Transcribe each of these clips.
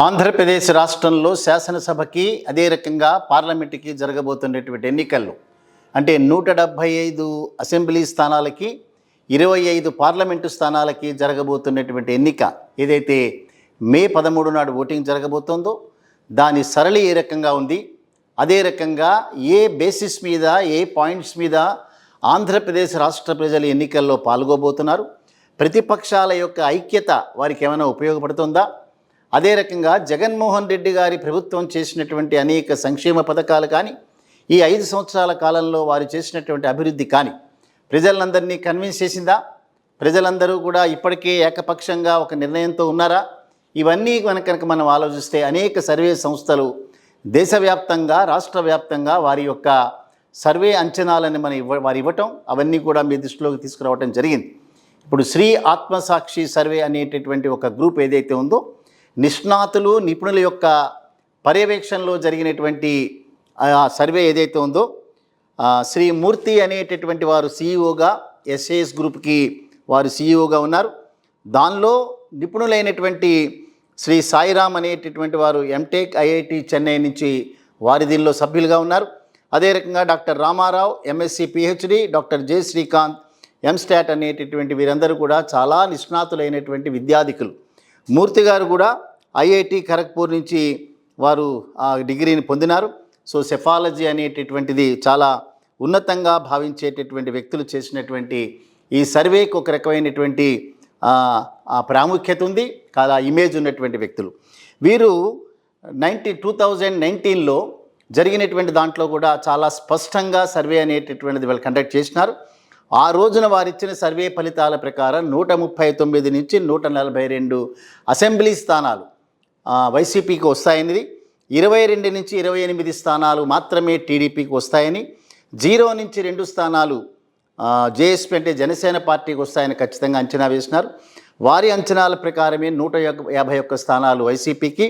ఆంధ్రప్రదేశ్ రాష్ట్రంలో శాసనసభకి అదే రకంగా పార్లమెంటుకి జరగబోతున్నటువంటి ఎన్నికల్లో అంటే 175 అసెంబ్లీ స్థానాలకి 25 పార్లమెంటు స్థానాలకి జరగబోతున్నటువంటి ఎన్నిక ఏదైతే మే 13 నాడు ఓటింగ్ జరగబోతోందో దాని సరళి ఏ రకంగా ఉంది, అదే రకంగా ఏ బేసిస్ మీద ఏ పాయింట్స్ మీద ఆంధ్రప్రదేశ్ రాష్ట్ర ప్రజలు ఎన్నికల్లో పాల్గొబోతున్నారు, ప్రతిపక్షాల యొక్క ఐక్యత వారికి ఏమైనా ఉపయోగపడుతుందా, అదే రకంగా జగన్మోహన్ రెడ్డి గారి ప్రభుత్వం చేసినటువంటి అనేక సంక్షేమ పథకాలు కానీ ఈ 5 సంవత్సరాల కాలంలో వారు చేసినటువంటి అభివృద్ధి కానీ ప్రజలందరినీ కన్విన్స్ చేసిందా, ప్రజలందరూ కూడా ఇప్పటికే ఏకపక్షంగా ఒక నిర్ణయంతో ఉన్నారా, ఇవన్నీ కనుక మనం ఆలోచిస్తే అనేక సర్వే సంస్థలు దేశవ్యాప్తంగా రాష్ట్ర వ్యాప్తంగా వారి యొక్క సర్వే అంచనాలను వారు ఇవ్వటం అవన్నీ కూడా మీ దృష్టిలోకి తీసుకురావటం జరిగింది. ఇప్పుడు శ్రీ ఆత్మసాక్షి సర్వే అనేటటువంటి ఒక గ్రూప్ ఏదైతే ఉందో నిష్ణాతులు నిపుణుల యొక్క పర్యవేక్షణలో జరిగినటువంటి సర్వే ఏదైతే ఉందో శ్రీ మూర్తి అనేటటువంటి వారు సీఈఓగా ఎస్ఏఎస్ గ్రూప్కి వారు సీఈఓగా ఉన్నారు. దానిలో నిపుణులైనటువంటి శ్రీ సాయిరామ్ అనేటటువంటి వారు ఎంటెక్ ఐఐటి చెన్నై నుంచి వారి దీనిలో సభ్యులుగా ఉన్నారు. అదే రకంగా doctor Ramarao MSc PhD, doctor J Srikanth MStat అనేటటువంటి వీరందరూ కూడా చాలా నిష్ణాతులైనటువంటి విద్యాధికులు. మూర్తి గారు కూడా ఐఐటి ఖరగ్పూర్ నుంచి వారు ఆ డిగ్రీని పొందినారు. సో సెఫాలజీ అనేటటువంటిది చాలా ఉన్నతంగా భావించేటటువంటి వ్యక్తులు చేసినటువంటి ఈ సర్వేకి ఒక రకమైనటువంటి ప్రాముఖ్యత ఉంది, చాలా ఇమేజ్ ఉన్నటువంటి వ్యక్తులు వీరు. 2019లో జరిగినటువంటి దాంట్లో కూడా చాలా స్పష్టంగా సర్వే అనేటటువంటిది వాళ్ళు కండక్ట్ చేసినారు. ఆ రోజున వారిచ్చిన సర్వే ఫలితాల ప్రకారం 139 నుంచి 142 అసెంబ్లీ స్థానాలు వైసీపీకి వస్తాయని, 22 నుంచి 28 స్థానాలు మాత్రమే టీడీపీకి వస్తాయని, 0 నుంచి 2 స్థానాలు జేఎస్పీ అంటే జనసేన పార్టీకి వస్తాయని ఖచ్చితంగా అంచనా వేసినారు. వారి అంచనాల ప్రకారమే 151 స్థానాలు వైసీపీకి,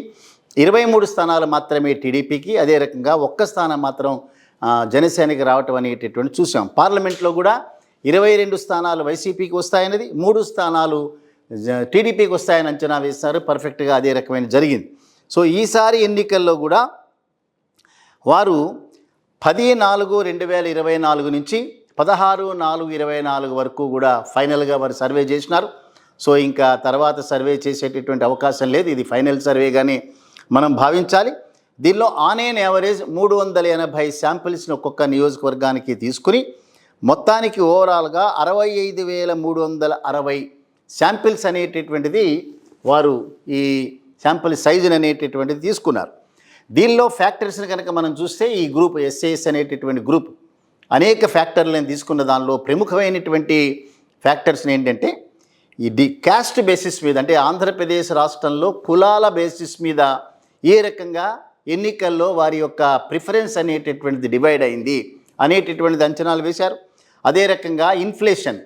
23 స్థానాలు మాత్రమే టీడీపీకి, అదే రకంగా 1 స్థానం మాత్రం జనసేనకి రావటం అనేటటువంటి చూసాం. పార్లమెంట్లో కూడా 22 స్థానాలు వైసీపీకి వస్తాయన్నది, 3 స్థానాలు టీడీపీకి వస్తాయని అంచనా వేశారు. పర్ఫెక్ట్గా అదే రకమైన జరిగింది. సో ఈసారి ఎన్నికల్లో కూడా వారు 10/4/2024 నుంచి 16/4/24 వరకు కూడా ఫైనల్గా వారు సర్వే చేసినారు. సో ఇంకా తర్వాత సర్వే చేసేటటువంటి అవకాశం లేదు, ఇది ఫైనల్ సర్వేగానే మనం భావించాలి. దీనిలో ఆన్ ఎన్ యావరేజ్ 380 శాంపిల్స్ని ఒక్కొక్క నియోజకవర్గానికి తీసుకుని మొత్తానికి ఓవరాల్గా 65,360 శాంపిల్స్ అనేటటువంటిది వారు ఈ శాంపిల్ సైజుని అనేటటువంటిది తీసుకున్నారు. దీనిలో ఫ్యాక్టర్స్ని కనుక మనం చూస్తే ఈ గ్రూప్ ఎస్ఏఎస్ అనేటటువంటి గ్రూప్ అనేక ఫ్యాక్టర్లను తీసుకున్న దానిలో ప్రముఖమైనటువంటి ఫ్యాక్టర్స్ని ఏంటంటే ఈ క్యాస్ట్ బేసిస్ మీద అంటే ఆంధ్రప్రదేశ్ రాష్ట్రంలో కులాల బేసిస్ మీద ఏ రకంగా ఎన్నికల్లో వారి యొక్క ప్రిఫరెన్స్ అనేటటువంటిది డివైడ్ అయింది అనేటటువంటిది అంచనాలు వేశారు. అదే రకంగా ఇన్ఫ్లేషన్,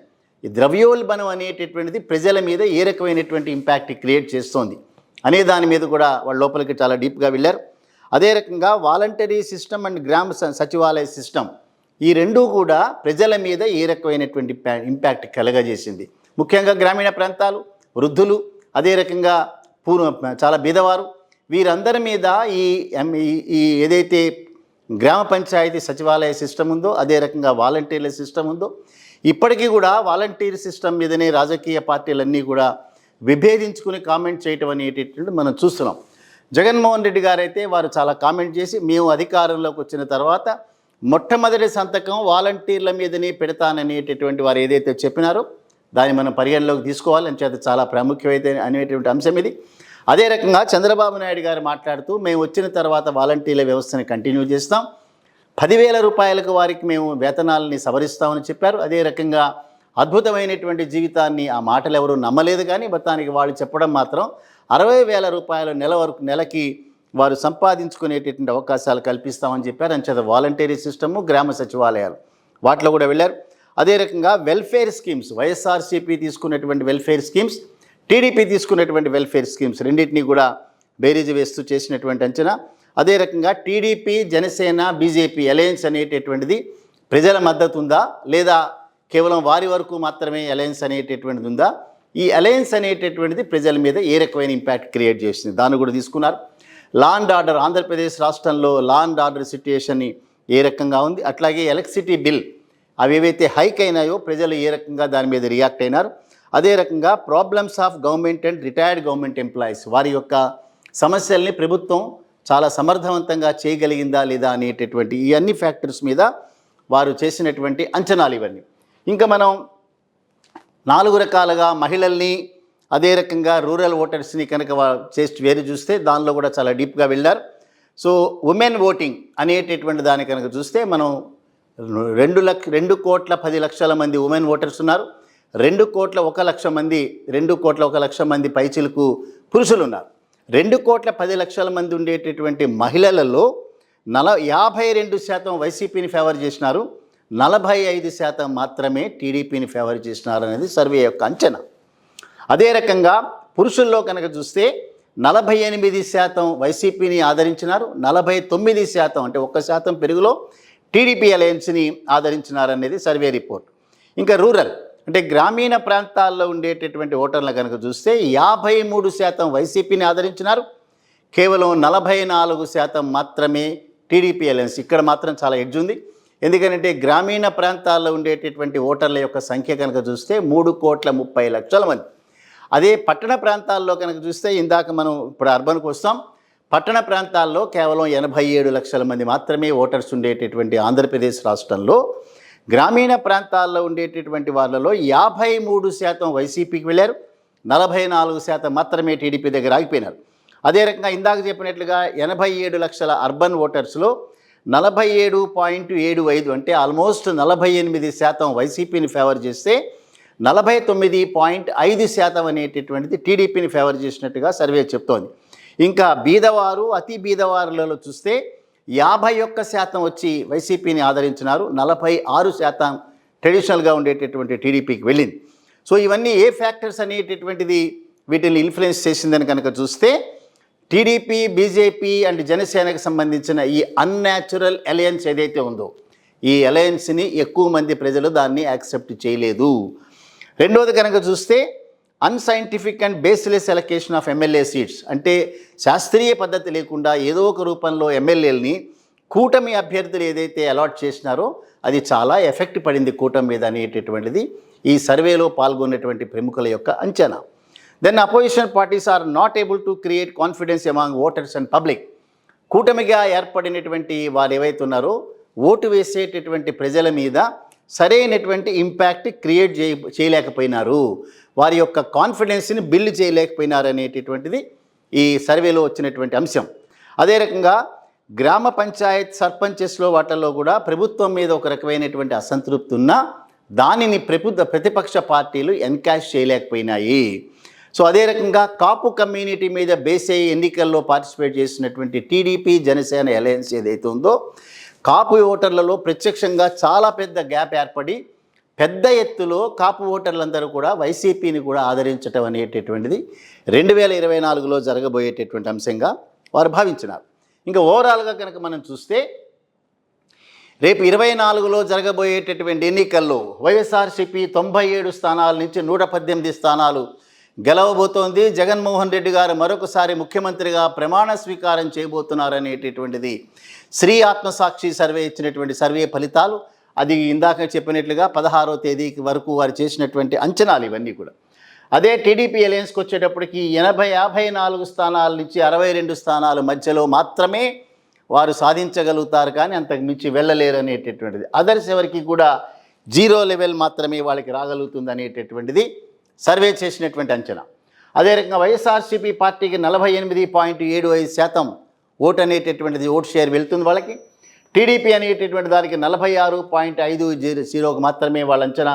ఈ ద్రవ్యోల్బణం అనేటటువంటిది ప్రజల మీద ఏ రకమైనటువంటి ఇంపాక్ట్ క్రియేట్ చేస్తోంది అనే దాని మీద కూడా వాళ్ళ లోపలికి చాలా డీప్గా వెళ్ళారు. అదే రకంగా వాలంటరీ సిస్టమ్ అండ్ గ్రామ సచివాలయ సిస్టమ్ ఈ రెండూ కూడా ప్రజల మీద ఏ రకమైనటువంటి ఇంపాక్ట్ కలగజేసింది. ముఖ్యంగా గ్రామీణ ప్రాంతాలు, వృద్ధులు, అదే రకంగా చాలా బీదవారు వీరందరి మీద ఈ ఏదైతే గ్రామ పంచాయతీ సచివాలయ సిస్టమ్ ఉందో అదే రకంగా వాలంటీర్ల సిస్టమ్ ఉందో ఇప్పటికీ కూడా వాలంటీర్ సిస్టమ్ మీదనే రాజకీయ పార్టీలన్నీ కూడా విభేదించుకుని కామెంట్ చేయటం అనేటటువంటి మనం చూస్తున్నాం. జగన్మోహన్ రెడ్డి గారైతే వారు చాలా కామెంట్ చేసి మేము అధికారంలోకి వచ్చిన తర్వాత మొట్టమొదటి సంతకం వాలంటీర్ల మీదనే పెడతాననేటటువంటి వారు ఏదైతే చెప్పినారో దాన్ని మనం పరిగణలోకి తీసుకోవాలి అని చేత చాలా ప్రాముఖ్యమైతే అనేటువంటి అంశం ఇది. అదే రకంగా చంద్రబాబు నాయుడు గారు మాట్లాడుతూ మేము వచ్చిన తర్వాత వాలంటీర్ల వ్యవస్థని కంటిన్యూ చేస్తాం, 10,000 రూపాయలకు వారికి మేము వేతనాలని సవరిస్తామని చెప్పారు. అదే రకంగా అద్భుతమైనటువంటి జీవితాన్ని ఆ మాటలు ఎవరు నమ్మలేదు, కానీ మొత్తానికి వాళ్ళు చెప్పడం మాత్రం 60,000 రూపాయలు నెలకి వారు సంపాదించుకునేటటువంటి అవకాశాలు కల్పిస్తామని చెప్పారు. అంచేత వాలంటీరీ సిస్టము, గ్రామ సచివాలయాలు వాటిలో కూడా వెళ్ళారు. అదే రకంగా వెల్ఫేర్ స్కీమ్స్, వైఎస్ఆర్సీపీ తీసుకున్నటువంటి వెల్ఫేర్ స్కీమ్స్, టీడీపీ తీసుకున్నటువంటి వెల్ఫేర్ స్కీమ్స్ రెండింటినీ కూడా బేరీజు వేస్తూ చేసినటువంటి అంచనా. అదే రకంగా టీడీపీ, జనసేన, బీజేపీ అలయన్స్ అనేటటువంటిది ప్రజల మద్దతు ఉందా లేదా కేవలం వారి వరకు మాత్రమే అలయన్స్ అనేటటువంటిది ఉందా, ఈ అలయన్స్ అనేటటువంటిది ప్రజల మీద ఏ రకమైన ఇంపాక్ట్ క్రియేట్ చేసింది దాన్ని కూడా తీసుకున్నారు. లా అండ్ ఆర్డర్, ఆంధ్రప్రదేశ్ రాష్ట్రంలో లా అండ్ ఆర్డర్ సిట్యుయేషన్ ఏ రకంగా ఉంది, అట్లాగే ఎలక్ట్రిసిటీ బిల్ అవి ఏవైతే హైక్ అయినాయో ప్రజలు ఏ రకంగా దాని మీద రియాక్ట్ అయినారు, అదే రకంగా problems of government and retired government employees వారి యొక్క సమస్యల్ని ప్రభుత్వం చాలా సమర్థవంతంగా చేయగలిగిందా లేదా అనేటటువంటి ఈ అన్ని ఫ్యాక్టర్స్ మీద వారు చేసినటువంటి అంచనాలు ఇవన్నీ. ఇంకా మనం 4 రకాలుగా మహిళల్ని అదే రకంగా రూరల్ ఓటర్స్ని కనుక చేసి వేరు చూస్తే దానిలో కూడా చాలా డీప్గా వెళ్ళారు. సో ఉమెన్ ఓటింగ్ అనేటటువంటి దాన్ని కనుక చూస్తే మనం 2,10,00,000 మంది ఉమెన్ ఓటర్స్ ఉన్నారు. 2,01,00,000 మంది 2,01,00,000 మంది పైచిలకు పురుషులు ఉన్నారు. 2,10,00,000 మంది ఉండేటటువంటి మహిళలలో 52% వైసీపీని ఫేవర్ చేసినారు, 45% మాత్రమే టీడీపీని ఫేవర్ చేసినారు అనేది సర్వే యొక్క అంచనా. అదే రకంగా పురుషుల్లో కనుక చూస్తే 48% వైసీపీని ఆదరించినారు, 49% అంటే 1% పెరుగులో టీడీపీ అలయన్స్ని ఆదరించినారనేది సర్వే రిపోర్ట్. ఇంకా రూరల్ అంటే గ్రామీణ ప్రాంతాల్లో ఉండేటటువంటి ఓటర్లను కనుక చూస్తే 53% వైసీపీని ఆదరించినారు, కేవలం 44% మాత్రమే టీడీపీ అలయన్స్. ఇక్కడ మాత్రం చాలా ఎడ్జ్ ఉంది. ఎందుకంటే గ్రామీణ ప్రాంతాల్లో ఉండేటటువంటి ఓటర్ల యొక్క సంఖ్య కనుక చూస్తే 3,30,00,000 మంది. అదే పట్టణ ప్రాంతాల్లో కనుక చూస్తే ఇందాక మనం ఇప్పుడు అర్బన్కి వస్తాం, పట్టణ ప్రాంతాల్లో కేవలం 87 లక్షల మంది మాత్రమే ఓటర్స్ ఉండేటటువంటి ఆంధ్రప్రదేశ్ రాష్ట్రంలో గ్రామీణ ప్రాంతాల్లో ఉండేటటువంటి వాళ్ళలో 53% వైసీపీకి వెళ్ళారు, 44% మాత్రమే టీడీపీ దగ్గర ఆగిపోయినారు. అదే రకంగా ఇందాక చెప్పినట్లుగా 87 లక్షల అర్బన్ ఓటర్స్లో 47.75 అంటే ఆల్మోస్ట్ 48% వైసీపీని ఫేవర్ చేస్తే 49.5% అనేటటువంటిది టీడీపీని ఫేవర్ చేసినట్టుగా సర్వే చెప్తోంది. ఇంకా బీదవారు, అతి బీదవారులలో చూస్తే 51% వచ్చి వైసీపీని ఆదరించినారు, 46% ట్రెడిషనల్గా ఉండేటటువంటి టీడీపీకి వెళ్ళింది. సో ఇవన్నీ ఏ ఫ్యాక్టర్స్ అనేటటువంటిది వీటిని ఇన్ఫ్లుయెన్స్ చేసిందని కనుక చూస్తే టీడీపీ, బీజేపీ అండ్ జనసేనకు సంబంధించిన ఈ అన్యాచురల్ అలయన్స్ ఏదైతే ఉందో ఈ అలయన్స్ని ఎక్కువ మంది ప్రజలు దాన్ని యాక్సెప్ట్ చేయలేదు. రెండవది కనుక చూస్తే unscientific and baseless allocation of MLA seats అంటే శాస్త్రీయ పద్ధతి లేకుండా ఏదో ఒక రూపంలో ఎమ్మెల్యేలని కూటమి అభ్యర్థులు ఏదైతే అలాట్ చేసినారో అది చాలా ఎఫెక్ట్ పడింది కూటమి మీద అనేటటువంటిది ఈ సర్వేలో పాల్గొన్నటువంటి ప్రముఖుల యొక్క అంచనా. Then opposition parties are not able to create confidence among voters and public. కూటమిగా ఏర్పడినటువంటి వారు ఏవైతే ఉన్నారో ఓటు వేసేటటువంటి ప్రజల మీద సరైనటువంటి ఇంపాక్ట్ క్రియేట్ చేయలేకపోయినారు, వారి యొక్క కాన్ఫిడెన్స్ని బిల్డ్ చేయలేకపోయినారు అనేటటువంటిది ఈ సర్వేలో వచ్చినటువంటి అంశం. అదే రకంగా గ్రామ పంచాయత్ సర్పంచెస్లో వాటిల్లో కూడా ప్రభుత్వం మీద ఒక రకమైనటువంటి అసంతృప్తి ఉన్నా దానిని ప్రతిపక్ష పార్టీలు ఎన్కాష్ చేయలేకపోయినాయి. సో అదే రకంగా కాపు కమ్యూనిటీ మీద బేస్ అయ్యి ఎన్నికల్లో పార్టిసిపేట్ చేసినటువంటి టీడీపీ, జనసేన అలయన్స్ ఏదైతే ఉందో కాపు ఓటర్లలో ప్రత్యక్షంగా చాలా పెద్ద గ్యాప్ ఏర్పడి పెద్ద ఎత్తులో కాపు ఓటర్లందరూ కూడా వైసీపీని కూడా ఆదరించడం అనేటటువంటిది 2024లో జరగబోయేటటువంటి అంశంగా వారు భావించినారు. ఇంకా ఓవరాల్గా కనుక మనం చూస్తే రేపు 24లో జరగబోయేటటువంటి ఎన్నికల్లో వైఎస్ఆర్సీపీ 97 స్థానాల నుంచి 118 స్థానాలు గెలవబోతోంది. జగన్మోహన్ రెడ్డి గారు మరొకసారి ముఖ్యమంత్రిగా ప్రమాణ స్వీకారం చేయబోతున్నారనేటటువంటిది శ్రీ ఆత్మసాక్షి సర్వే ఇచ్చినటువంటి సర్వే ఫలితాలు. అది ఇందాక చెప్పినట్లుగా 16వ తేదీ వరకు వారు చేసినటువంటి అంచనాలు ఇవన్నీ కూడా. అదే టీడీపీ అలయన్స్కి వచ్చేటప్పటికి 54 స్థానాల నుంచి 62 స్థానాల మధ్యలో మాత్రమే వారు సాధించగలుగుతారు, కానీ అంతకు మించి వెళ్ళలేరు అనేటటువంటిది. అదర్స్ ఎవరికి కూడా 0 లెవెల్ మాత్రమే వాళ్ళకి రాగలుగుతుంది అనేటటువంటిది సర్వే చేసినటువంటి అంచనా. అదే రకంగా వైఎస్ఆర్సీపీ పార్టీకి 48.75% ఓటు అనేటటువంటిది ఓటు షేర్ వెళ్తుంది వాళ్ళకి. టీడీపీ అనేటటువంటి దానికి 46.50 మాత్రమే వాళ్ళ అంచనా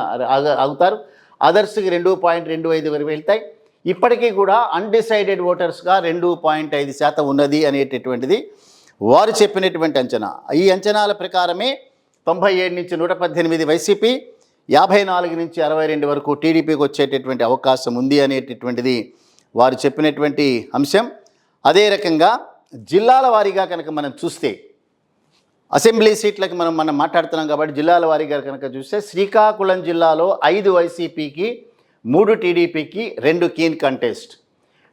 ఆగుతారు. అదర్స్కి 2.25 వరకు వెళ్తాయి. ఇప్పటికీ కూడా అన్డిసైడెడ్ ఓటర్స్గా 2.5% ఉన్నది అనేటటువంటిది వారు చెప్పినటువంటి అంచనా. ఈ అంచనాల ప్రకారమే 97 నుంచి 118 వైసీపీ, 54 నుంచి 62 వరకు టీడీపీకి వచ్చేటటువంటి అవకాశం ఉంది అనేటటువంటిది వారు చెప్పినటువంటి అంశం. అదే రకంగా జిల్లాల వారీగా కనుక మనం చూస్తే అసెంబ్లీ సీట్లకి మనం మాట్లాడుతున్నాం కాబట్టి జిల్లాల వారీగా కనుక చూస్తే శ్రీకాకుళం జిల్లాలో 5 వైసీపీకి, 3 టీడీపీకి 2 కీన్ కంటెస్ట్.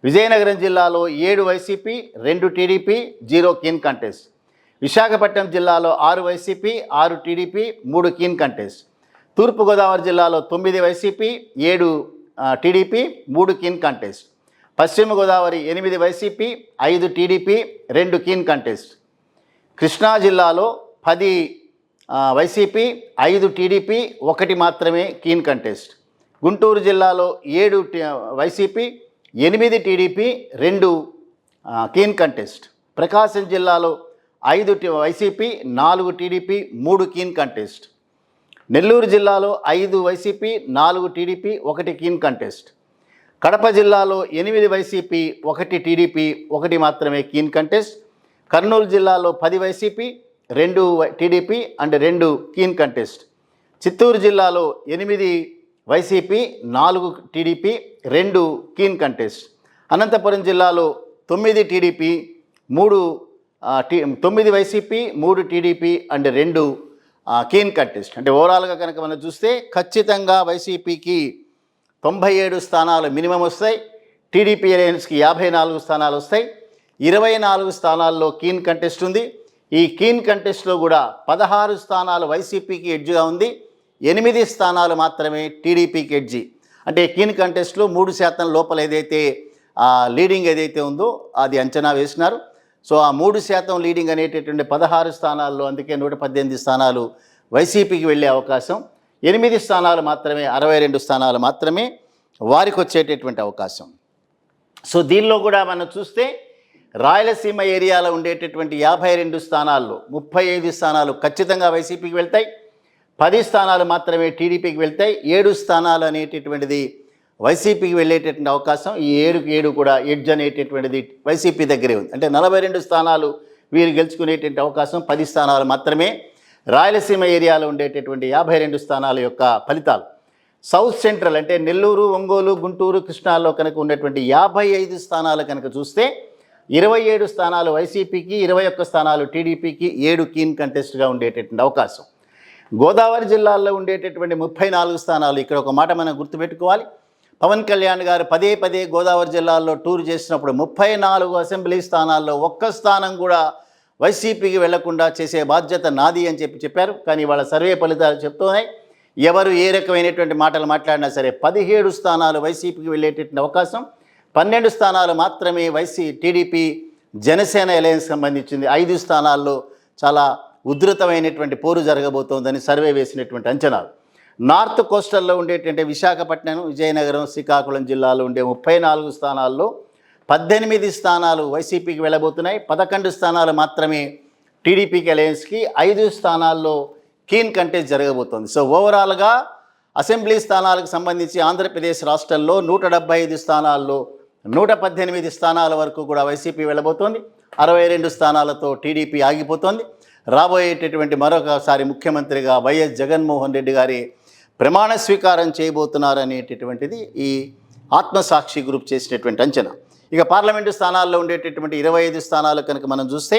విజయనగరం జిల్లాలో 7 YCP 2 TDP 0 keen contest. Visakhapatnam జిల్లాలో 6 వైసీపీ 6 టీడీపీ 3 కీన్ కంటెస్ట్. తూర్పుగోదావరి జిల్లాలో 9 వైసీపీ 7 టీడీపీ 3 కీన్ కంటెస్ట్. పశ్చిమ Godavari 8 YCP 5 TDP 2 keen contest. Krishna జిల్లాలో 10 వైసీపీ 5 టీడీపీ 1 మాత్రమే కీన్ కంటెస్ట్. గుంటూరు జిల్లాలో 7 వైసీపీ 8 టీడీపీ 2 కీన్ కంటెస్ట్. ప్రకాశం జిల్లాలో 5 YCP 4 TDP 3 keen contest. Nellore జిల్లాలో 5 YCP 4 TDP 1 keen contest. Kadapa జిల్లాలో 8 YCP 1 TDP 1 మాత్రమే కీన్ కంటెస్ట్. కర్నూలు జిల్లాలో 10 YCP 2 TDP and 2 keen contest. Chittoor జిల్లాలో 8 వైసీపీ 4 టీడీపీ 2 కీన్ కంటెస్ట్. అనంతపురం జిల్లాలో 9 TDP 9 YCP 3 TDP and 2 keen contest. అంటే ఓవరాల్గా కనుక మనం చూస్తే ఖచ్చితంగా వైసీపీకి 97 స్థానాలు మినిమం వస్తాయి. టీడీపీ అలయన్స్కి 54 స్థానాలు వస్తాయి. 24 స్థానాల్లో కీన్ కంటెస్ట్ ఉంది. ఈ కీన్ కంటెస్ట్లో కూడా 16 స్థానాలు వైసీపీకి ఎడ్జ్గా ఉంది, 8 స్థానాలు మాత్రమే టీడీపీకి ఎడ్జి. అంటే కీన్ కంటెస్ట్లో 3% లోపల ఏదైతే లీడింగ్ ఏదైతే ఉందో అది అంచనా వేసినారు. సో ఆ 3% లీడింగ్ అనేటటువంటి 16 స్థానాల్లో, అందుకే 118 స్థానాలు వైసీపీకి వెళ్ళే అవకాశం, 8 స్థానాలు మాత్రమే 62 స్థానాలు మాత్రమే వారికి వచ్చేటటువంటి అవకాశం. సో దీనిలో కూడా మనం చూస్తే రాయలసీమ ఏరియాలో ఉండేటటువంటి 52 స్థానాల్లో 35 స్థానాలు ఖచ్చితంగా వైసీపీకి వెళ్తాయి, 10 స్థానాలు మాత్రమే టీడీపీకి వెళ్తాయి, 7 స్థానాలు అనేటటువంటిది వైసీపీకి వెళ్ళేటటువంటి అవకాశం. ఈ 7కి 7 కూడా ఎడ్జ్ అనేటటువంటిది వైసీపీ దగ్గరే ఉంది. అంటే 42 స్థానాలు వీరు గెలుచుకునేటువంటి అవకాశం, 10 స్థానాలు మాత్రమే రాయలసీమ ఏరియాలో ఉండేటటువంటి 52 స్థానాల యొక్క ఫలితాలు. సౌత్ సెంట్రల్ అంటే నెల్లూరు, ఒంగోలు, గుంటూరు, కృష్ణాలో కనుక ఉన్నటువంటి 55 స్థానాలు కనుక చూస్తే 27 స్థానాలు వైసీపీకి, 21 స్థానాలు టీడీపీకి, 7 కీన్ కంటెస్ట్గా ఉండేటటువంటి అవకాశం. గోదావరి జిల్లాల్లో ఉండేటటువంటి 34 స్థానాలు, ఇక్కడ ఒక మాట మనం గుర్తుపెట్టుకోవాలి. పవన్ కళ్యాణ్ గారు పదే పదే గోదావరి జిల్లాల్లో టూర్ చేసినప్పుడు 34 అసెంబ్లీ స్థానాల్లో 1 స్థానం కూడా వైసీపీకి వెళ్లకుండా చేసే బాధ్యత నాది అని చెప్పారు. కానీ వాళ్ళ సర్వే ఫలితాలు చెప్తున్నాయి, ఎవరు ఏ రకమైనటువంటి మాటలు మాట్లాడినా సరే 17 స్థానాలు వైసీపీకి వెళ్ళేటటువంటి అవకాశం, 12 స్థానాలు మాత్రమే టీడీపీ జనసేన అలయన్స్ సంబంధించింది. 5 స్థానాల్లో చాలా ఉధృతమైనటువంటి పోరు జరగబోతోందని సర్వే వేసినటువంటి అంచనాలు. నార్త్ కోస్టల్లో ఉండేటువంటి విశాఖపట్నం, విజయనగరం, శ్రీకాకుళం జిల్లాలో ఉండే 34 స్థానాల్లో 18 స్థానాలు వైసీపీకి వెళ్ళబోతున్నాయి, 11 స్థానాలు మాత్రమే టీడీపీకి అలయన్స్కి, 5 స్థానాల్లో కీన్ కంటెస్ట్ జరగబోతోంది. సో ఓవరాల్గా అసెంబ్లీ స్థానాలకు సంబంధించి ఆంధ్రప్రదేశ్ రాష్ట్రంలో 175 స్థానాల్లో 118 స్థానాల వరకు కూడా వైసీపీ వెళ్ళబోతోంది, 62 స్థానాలతో టీడీపీ ఆగిపోతోంది. రాబోయేటటువంటి మరొకసారి ముఖ్యమంత్రిగా వైఎస్ జగన్మోహన్ రెడ్డి గారి ప్రమాణ స్వీకారం చేయబోతున్నారు అనేటటువంటిది ఈ ఆత్మసాక్షి గ్రూప్ చేసినటువంటి అంచనా. ఇక పార్లమెంటు స్థానాల్లో ఉండేటటువంటి 25 స్థానాలు కనుక మనం చూస్తే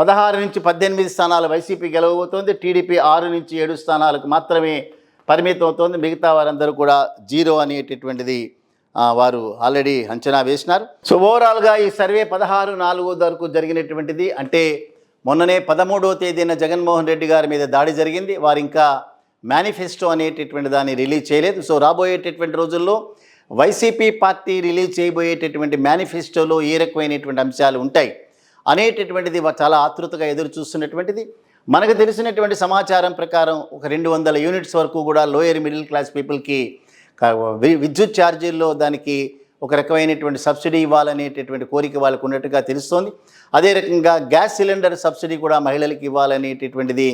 16 నుంచి 18 స్థానాలు వైసీపీ గెలవబోతోంది, టీడీపీ 6 నుంచి 7 స్థానాలకు మాత్రమే పరిమితం అవుతోంది. మిగతా వారందరూ కూడా 0 అనేటటువంటిది వారు ఆల్రెడీ అంచనా వేసినారు. సో ఓవరాల్గా ఈ సర్వే 16/4 వరకు జరిగినటువంటిది. అంటే మొన్ననే 13వ తేదీన జగన్మోహన్ రెడ్డి గారి మీద దాడి జరిగింది. వారు ఇంకా మేనిఫెస్టో అనేటటువంటి దాన్ని రిలీజ్ చేయలేదు. సో రాబోయేటటువంటి రోజుల్లో వైసీపీ పార్టీ రిలీజ్ చేయబోయేటటువంటి మేనిఫెస్టోలో ఏ రకమైనటువంటి అంశాలు ఉంటాయి అనేటటువంటిది చాలా ఆతృతగా ఎదురు చూస్తున్నటువంటిది. మనకు తెలిసినటువంటి సమాచారం ప్రకారం ఒక 200 యూనిట్స్ వరకు కూడా లోయర్ మిడిల్ క్లాస్ పీపుల్కి విద్యుత్ ఛార్జీల్లో దానికి ఒక రకమైనటువంటి సబ్సిడీ ఇవ్వాలనేటటువంటి కోరిక వాళ్ళకు ఉన్నట్టుగా తెలుస్తోంది. అదే రకంగా గ్యాస్ సిలిండర్ సబ్సిడీ కూడా మహిళలకు ఇవ్వాలనేటటువంటిది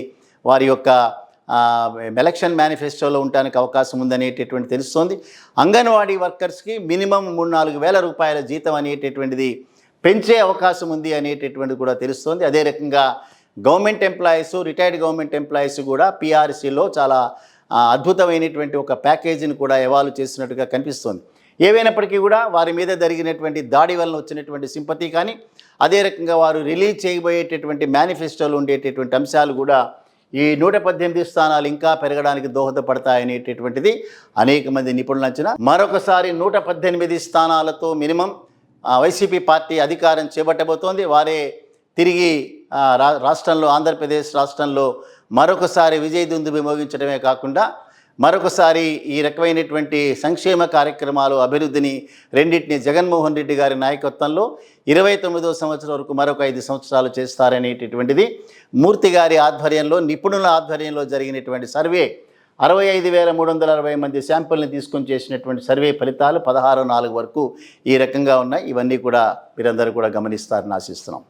వారి యొక్క ఎలక్షన్ మేనిఫెస్టోలో ఉండడానికి అవకాశం ఉందనేటటువంటి తెలుస్తోంది. అంగన్వాడీ వర్కర్స్కి మినిమం 3-4 వేల రూపాయల జీతం అనేటటువంటిది పెంచే అవకాశం ఉంది అనేటటువంటిది కూడా తెలుస్తోంది. అదే రకంగా government employees, retired government employees కూడా పీఆర్సీలో చాలా అద్భుతమైనటువంటి ఒక ప్యాకేజీని కూడా ఎవాల్వ్ చేసినట్టుగా కనిపిస్తోంది. ఏవైనప్పటికీ కూడా వారి మీద జరిగినటువంటి దాడి వలన వచ్చినటువంటి సింపతి కానీ, అదే రకంగా వారు రిలీజ్ చేయబోయేటటువంటి మేనిఫెస్టోలో ఉండేటటువంటి అంశాలు కూడా ఈ 118 స్థానాలు ఇంకా పెరగడానికి దోహదపడతాయనేటటువంటిది అనేక మంది నిపుణుల అంచనా. మరొకసారి 118 స్థానాలతో మినిమం వైసీపీ పార్టీ అధికారం చేపట్టబోతోంది. వారే తిరిగి రాష్ట్రంలో, ఆంధ్రప్రదేశ్ రాష్ట్రంలో మరొకసారి విజయదుందుబి మోగించడమే కాకుండా మరొకసారి ఈ రకమైనటువంటి సంక్షేమ కార్యక్రమాలు, అభివృద్ధిని రెండింటిని జగన్మోహన్ రెడ్డి గారి నాయకత్వంలో 29వ సంవత్సరం వరకు మరొక 5 సంవత్సరాలు చేస్తారనేటటువంటిది మూర్తి గారి ఆధ్వర్యంలో, నిపుణుల ఆధ్వర్యంలో జరిగినటువంటి సర్వే. 65,360 మంది శాంపుల్ని తీసుకొని చేసినటువంటి సర్వే ఫలితాలు 16/4 వరకు ఈ రకంగా ఉన్నాయి. ఇవన్నీ కూడా మీరందరూ కూడా గమనిస్తారని ఆశిస్తున్నాం.